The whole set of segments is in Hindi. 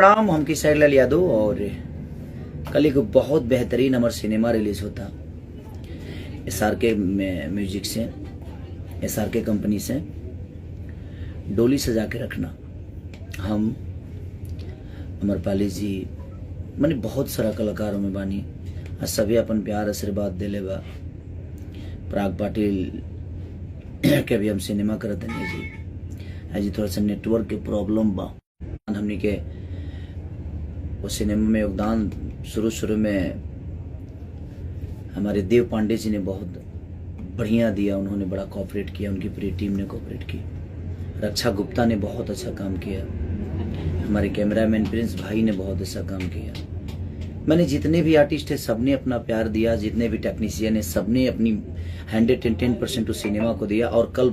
राम हम किशोर लाल यादव और कल एक बहुत बेहतरीन हमारा सिनेमा रिलीज होता SRK म्यूजिक से, SRK कंपनी से। डोली सजा के रखना, हम अमरपाली जी मानी बहुत सारा कलाकारों में बानी, सभी अपन प्यार आशीर्वाद दिले बा। पराग पाटिल के भी हम सिनेमा करते नहीं जी, आज थोड़ा सा नेटवर्क के प्रॉब्लम बा। हमने के वो सिनेमा में योगदान शुरू में हमारे देव पांडे जी ने बहुत बढ़िया दिया, उन्होंने बड़ा कोऑपरेट किया, उनकी पूरी टीम ने कोऑपरेट की। रक्षा गुप्ता ने बहुत अच्छा काम किया, हमारे कैमरामैन प्रिंस भाई ने बहुत अच्छा काम किया। मैंने जितने भी आर्टिस्ट है सबने अपना प्यार दिया, जितने भी टेक्नीशियन है सबने अपनी 110% उस सिनेमा को दिया। और कल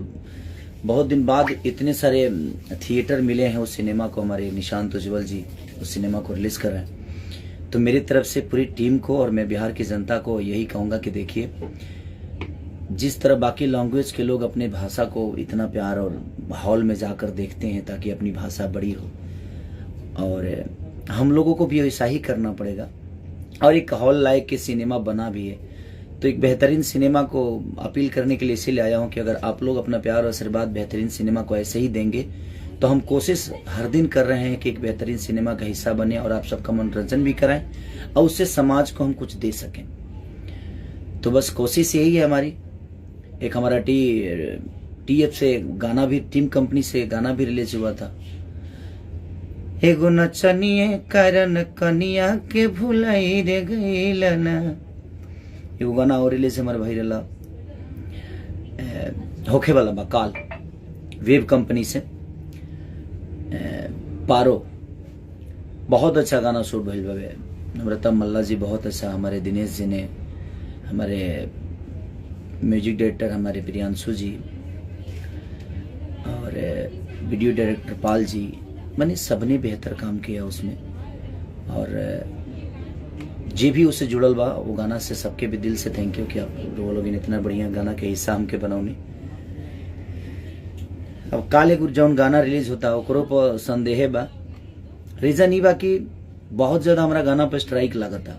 बहुत दिन बाद इतने सारे थिएटर मिले हैं उस सिनेमा को, हमारे निशांत उज्ज्वल जी उस सिनेमा को रिलीज कर रहे हैं। तो मेरी तरफ से पूरी टीम को और मैं बिहार की जनता को यही कहूँगा कि देखिए, जिस तरह बाकी लैंग्वेज के लोग अपने भाषा को इतना प्यार और हॉल में जाकर देखते हैं ताकि अपनी भाषा बड़ी हो, और हम लोगों को भी ऐसा ही करना पड़ेगा। और एक हॉल लायक के सिनेमा बना भी है, तो एक बेहतरीन सिनेमा को अपील करने के लिए इसीलिए आया हूँ कि अगर आप लोग अपना प्यार और आशीर्वाद बेहतरीन सिनेमा को ऐसे ही देंगे तो हम कोशिश हर दिन कर रहे हैं कि एक बेहतरीन सिनेमा का हिस्सा बने और आप सबका मनोरंजन भी कराएं और उससे समाज को हम कुछ दे सकें। तो बस कोशिश यही है हमारी। एक हमारा TF से गाना भी, टीम कंपनी से गाना भी रिलीज हुआ था, एगो नचनिए कारण कनिया के भुलाई रे गईलना। एगो गाना और रिलीज हमारे भाई रला होखे वाला बा काल, वेव कंपनी से पारो। बहुत अच्छा गाना शूट भइल बावे। नम्रता मल्ला जी बहुत अच्छा, हमारे दिनेश जी ने, हमारे म्यूजिक डायरेक्टर हमारे प्रियांशु जी और वीडियो डायरेक्टर पाल जी, मैंने सबने बेहतर काम किया उसमें। और जे भी उससे जुड़ल बा वो गाना से सबके भी दिल से थैंक यू कि आप लोग इतना बढ़िया गाना के हिस्सा हमके बनौनी। अब काले जौन गाना रिलीज होता ओकरो पर संदेह बा। रीजन ई बा कि बहुत ज्यादा हमारा गाना पर स्ट्राइक लागता,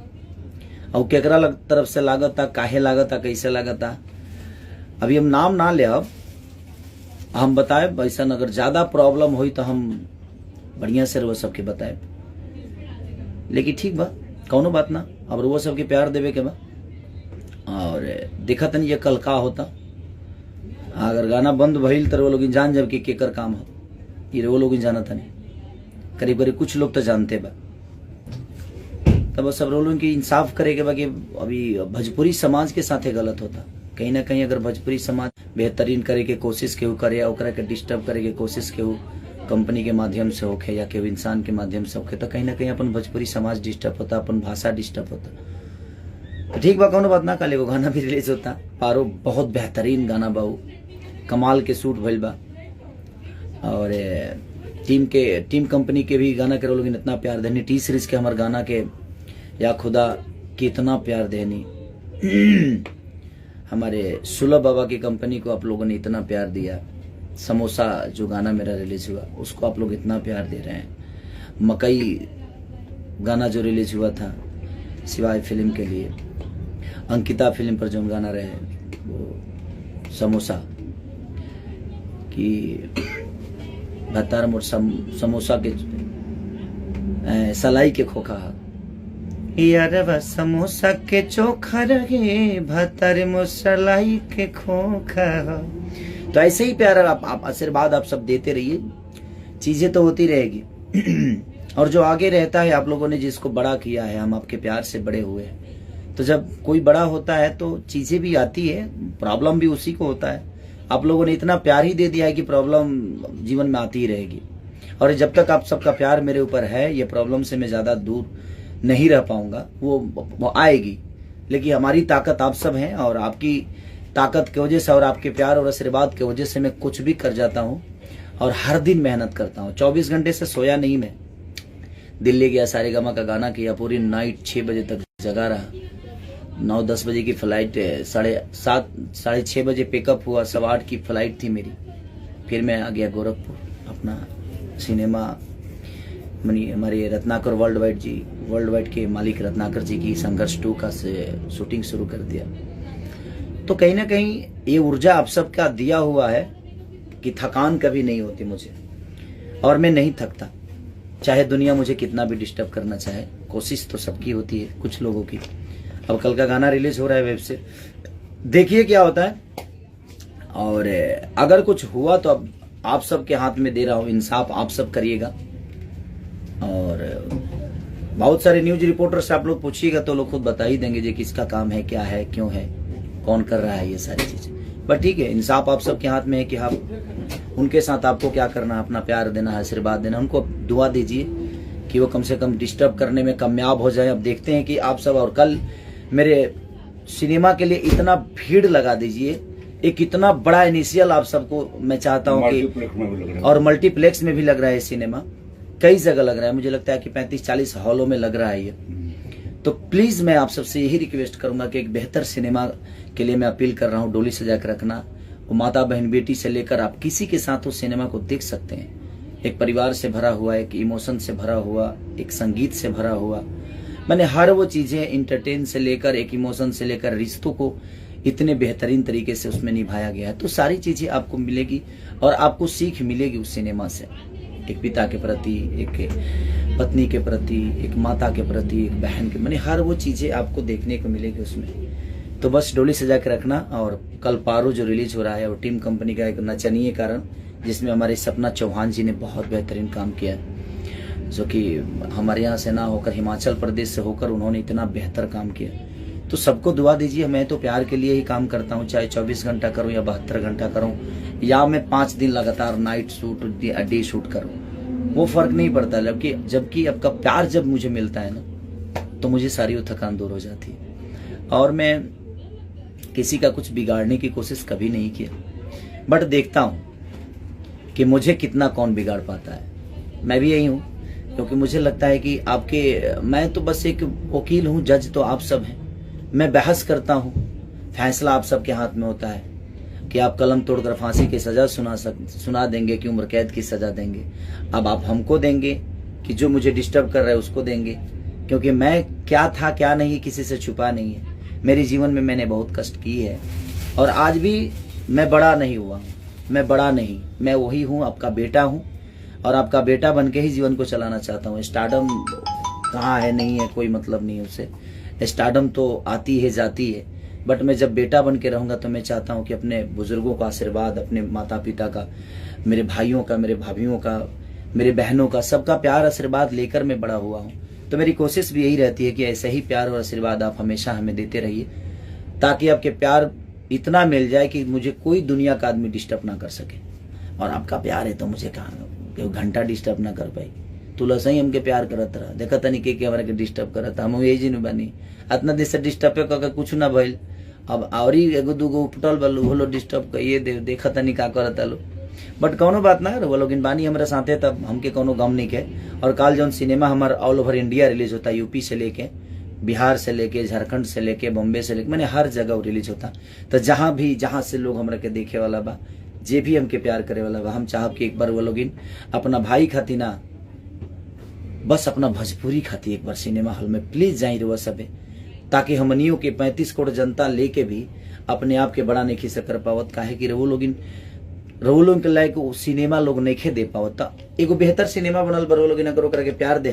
और केकरा तरफ से लागता, काहे लागता, कैसे लागता, अभी हम नाम ना ले, अब हम बताए। ऐसा अगर ज्यादा प्रॉब्लम हुई तो हम बढ़िया से वो सबके बताए, लेकिन ठीक बा, कौनो बात ना। अब वो सबके प्यार देवे के बा और देखा तनी ये कल का होता। अगर गाना बंद भइल तो वो लोग जान जब कि केकर काम हो, ये वो लोग जाना था नहीं, करीब करीब कुछ लोग तो जानते बा। तब सब लोगों की इंसाफ करे के बा कि अभी भोजपुरी समाज के साथ गलत होता। कहीं ना कहीं अगर भोजपुरी समाज बेहतरीन करे के कोशिश केहू करे, ओकरा के डिस्टर्ब करे के कोशिश केहू कंपनी के माध्यम से होखे या केहू इंसान के माध्यम से होखे, तो कहीं ना कहीं अपन भोजपुरी समाज डिस्टर्ब होता, अपन भाषा डिस्टर्ब होता। तो ठीक बा, कौनो बात ना। काले वो गाना भी रिलीज होता, पारो बहुत बेहतरीन गाना बा, कमाल के शूट भइल बा। और टीम कंपनी के भी गाना के लोग इतना प्यार देनी, T सीरीज के हमारे गाना के या खुदा कितना प्यार देनी। हमारे सुलभ बाबा की कंपनी को आप लोगों ने इतना प्यार दिया। समोसा जो गाना मेरा रिलीज हुआ उसको आप लोग इतना प्यार दे रहे हैं। मकई गाना जो रिलीज हुआ था सिवाय फिल्म के लिए, अंकिता फिल्म पर जो गाना रहे वो समोसा की भतार मोर समोसा के सलाई के खोखा यार समोसा के चोखा रहे भतार मोर सलाई के खोखा। तो ऐसे ही प्यार आप आशीर्वाद आप सब देते रहिए, चीजें तो होती रहेगी। और जो आगे रहता है, आप लोगों ने जिसको बड़ा किया है, हम आपके प्यार से बड़े हुए हैं, तो जब कोई बड़ा होता है तो चीजें भी आती है, प्रॉब्लम भी उसी को होता है। आप लोगों ने इतना प्यार ही दे दिया है कि प्रॉब्लम जीवन में आती ही रहेगी। और जब तक आप सबका प्यार मेरे ऊपर है, ये प्रॉब्लम से मैं ज्यादा दूर नहीं रह पाऊंगा, वो आएगी। लेकिन हमारी ताकत आप सब हैं, और आपकी ताकत की वजह से और आपके प्यार और आशीर्वाद की वजह से मैं कुछ भी कर जाता हूँ और हर दिन मेहनत करता हूँ। 24 घंटे से सोया नहीं मैं। दिल्ली गया, सारेगामा का गाना किया, पूरी नाइट 6 बजे तक जगा रहा। 9-10 बजे की फ्लाइट, 7:30-6 बजे पिकअप हुआ, 8:15 की फ्लाइट थी मेरी। फिर मैं आ गया गोरखपुर, अपना सिनेमा हमारे रत्नाकर वर्ल्ड वाइड के मालिक रत्नाकर जी की संघर्ष 2 का शूटिंग शुरू कर दिया। तो कहीं ना कहीं ये ऊर्जा आप सबका दिया हुआ है कि थकान कभी नहीं होती मुझे, और मैं नहीं थकता, चाहे दुनिया मुझे कितना भी डिस्टर्ब करना चाहे। कोशिश तो सबकी होती है, कुछ लोगों की। अब कल का गाना रिलीज हो रहा है वेब से, देखिए क्या होता है। और अगर कुछ हुआ तो अब आप सबके हाथ में दे रहा हूं, इंसाफ आप सब करिएगा। और बहुत सारे न्यूज रिपोर्टर से आप लोग पूछिएगा तो लोग खुद बता ही देंगे जी किसका काम है, क्या है, क्यों है, कौन कर रहा है ये सारी चीजें। बट ठीक है, इंसाफ आप सबके हाथ में है कि आप उनके साथ आपको क्या करना है, अपना प्यार देना है, आशीर्वाद देना, उनको दुआ दीजिए कि वो कम से कम डिस्टर्ब करने में कामयाब हो जाए। अब देखते हैं कि आप सब, और कल मेरे सिनेमा के लिए इतना भीड़ लगा दीजिए, एक इतना बड़ा इनिशियल आप सबको मैं चाहता हूं कि, और मल्टीप्लेक्स में भी लग रहा है सिनेमा, कई जगह लग रहा है, मुझे लगता है कि 35-40 हॉलों में लग रहा है ये। तो प्लीज मैं आप सबसे यही रिक्वेस्ट करूंगा कि एक बेहतर सिनेमा के लिए मैं अपील कर रहा हूं, डोली सजा कर रखना। वो माता बहन बेटी से लेकर आप किसी के साथ उस सिनेमा को देख सकते हैं। एक परिवार से भरा हुआ, एक इमोशन से भरा हुआ, एक संगीत से भरा हुआ, मैंने हर वो चीजें इंटरटेन से लेकर, एक इमोशन से लेकर, रिश्तों को इतने बेहतरीन तरीके से उसमें निभाया गया है। तो सारी चीजें आपको मिलेगी और आपको सीख मिलेगी उस सिनेमा से, एक पिता के प्रति, एक पत्नी के प्रति, एक माता के प्रति, एक बहन के, मैंने हर वो चीजें आपको देखने को मिलेगी उसमें। तो बस डोली सजा के रखना। और कल पारो जो रिलीज हो रहा है, और टीम कंपनी का एक नचनीय कारण, जिसमें हमारे सपना चौहान जी ने बहुत बेहतरीन काम किया, जो कि हमारे यहाँ से ना होकर, हिमाचल प्रदेश से होकर उन्होंने इतना बेहतर काम किया। तो सबको दुआ दीजिए। मैं तो प्यार के लिए ही काम करता हूँ, चाहे 24 घंटा करूँ या 72 घंटा करूँ, या मैं 5 दिन लगातार नाइट शूट, डे शूट करूँ, वो फर्क नहीं पड़ता। जबकि आपका प्यार जब मुझे मिलता है ना, तो मुझे सारी वो थकान दूर हो जाती है। और मैं किसी का कुछ बिगाड़ने की कोशिश कभी नहीं किया, बट देखता हूँ कि मुझे कितना कौन बिगाड़ पाता है। मैं भी यही हूँ, क्योंकि मुझे लगता है कि मैं तो बस एक वकील हूँ, जज तो आप सब हैं। मैं बहस करता हूँ, फैसला आप सबके हाथ में होता है कि आप कलम तोड़कर फांसी की सजा सुना देंगे कि उम्र कैद की सजा देंगे। अब आप हमको देंगे कि जो मुझे डिस्टर्ब कर रहा है उसको देंगे, क्योंकि मैं क्या था क्या नहीं किसी से छुपा नहीं है। मेरे जीवन में मैंने बहुत कष्ट की है, और आज भी मैं बड़ा नहीं हुआ हूँ, मैं बड़ा नहीं, मैं वही हूँ, आपका बेटा हूँ, और आपका बेटा बन के ही जीवन को चलाना चाहता हूँ। स्टारडम कहाँ है, नहीं है, कोई मतलब नहीं है उससे। स्टारडम तो आती है जाती है, बट मैं जब बेटा बन के रहूंगा तो मैं चाहता हूं कि अपने बुजुर्गों का आशीर्वाद, अपने माता पिता का, मेरे भाइयों का, मेरे भाभियों का, मेरे बहनों का, सबका प्यार आशीर्वाद लेकर मैं बड़ा हुआ हूं। तो मेरी कोशिश भी यही रहती है कि ऐसे ही प्यार और आशीर्वाद आप हमेशा हमें देते रहिए, ताकि आपके प्यार इतना मिल जाए कि मुझे कोई दुनिया का आदमी डिस्टर्ब ना कर सके। और आपका प्यार है तो मुझे कहा घंटा डिस्टर्ब ना कर पाई। तुला सही हमके प्यार करत रहा, देखा तनी के हमारे के डिस्टर्ब करता, हम यही जी बनी इतना देर से डिस्टर्ब कर कुछ ना भइल। अब और एगो दूगो उपटल बलू बोलो डिस्टर्ब कहिए देखा तनी का करता लो, बट कौनो बात ना वो लोग बानी हमारे साथे, तब हमके कोनो गम नहीं के। और काल जौन सिनेमा हमारा ऑल ओवर इंडिया रिलीज होता, यूपी से लेके बिहार से लेके झारखंड से लेके बॉम्बे से लेके, मैंने हर जगह रिलीज होता। तो जहाँ से लोग हमरा के देखे वाला बा, जे भी हमके प्यार करे वाला बा, हम चाहब कि एक बार वो लोग अपना भाई खाती ना, बस अपना भोजपुरी खाती एक बार सिनेमा हॉल में प्लीज जाई रहुआ सबे, ताकि हमनियों के 35 करोड़ जनता लेके भी अपने आप के बड़ा नहीं खींच कर पावत। काहे कि रवो लोग के लायक सिनेमा लोग नहीं दे पावत। एगो बेहतर सिनेमा बनल बरो लोग अगर ओकरा के प्यार दे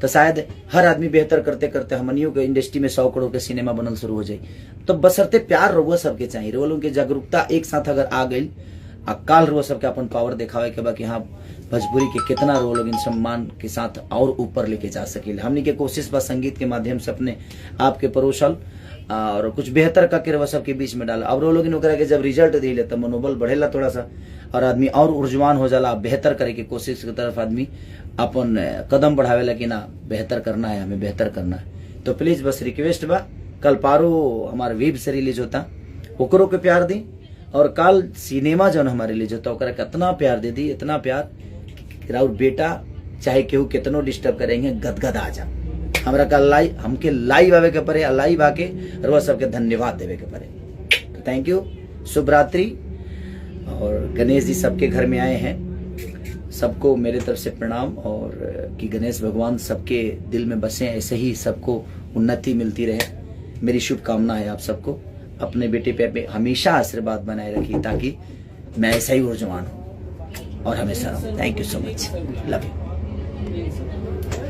तो शायद हर आदमी बेहतर करते करते हमनियों के इंडस्ट्री में 100 करोड़ के सिनेमा बनल शुरू हो जाए। तो बसरते प्यार रहुआ सबके चाहिए, रवो लोग के जागरूकता एक साथ अगर आ गई, काल रहुआ सबके अपन पावर दिखावे के बाकी हाँ भोजपुरी के कितना रो लोग इन सम्मान के साथ और ऊपर लेके जा सके। हमनी के कोशिश बा संगीत के माध्यम से अपने आपके परोसल और कुछ बेहतर का के सबके बीच में डाला। अब रो लोग के जब रिजल्ट दिले तो मनोबल बढ़ेला थोड़ा सा, और आदमी और ऊर्जवान हो जाला, बेहतर करे के कोशिश की तरफ आदमी अपन कदम बढ़ावेला कि ना बेहतर करना है, हमें बेहतर करना है। तो प्लीज बस रिक्वेस्ट बा, कल पारो हमारे वेब से रिलीज होता, ओकरो के प्यार दी, और कल सिनेमा जो हमारे रिलीज होता ओकरा कितना प्यार दे दी, इतना प्यार राउर बेटा चाहे केहू कितनो डिस्टर्ब करेंगे गदगद आ जा। हमरा का हमके लाइव आवे के परे, लाइव आके रोज सबके धन्यवाद देवे के परे। तो थैंक यू, शुभ रात्रि। और गणेश जी सबके घर में आए हैं, सबको मेरे तरफ से प्रणाम, और कि गणेश भगवान सबके दिल में बसे, ऐसे ही सबको उन्नति मिलती रहे। मेरी शुभकामना है आप सबको। अपने बेटे पे हमेशा आशीर्वाद बनाए रखिए ताकि मैं ऐसा ही ऊर्जवान हूँ और हमेशा रहूँ। Thank you so much, love you.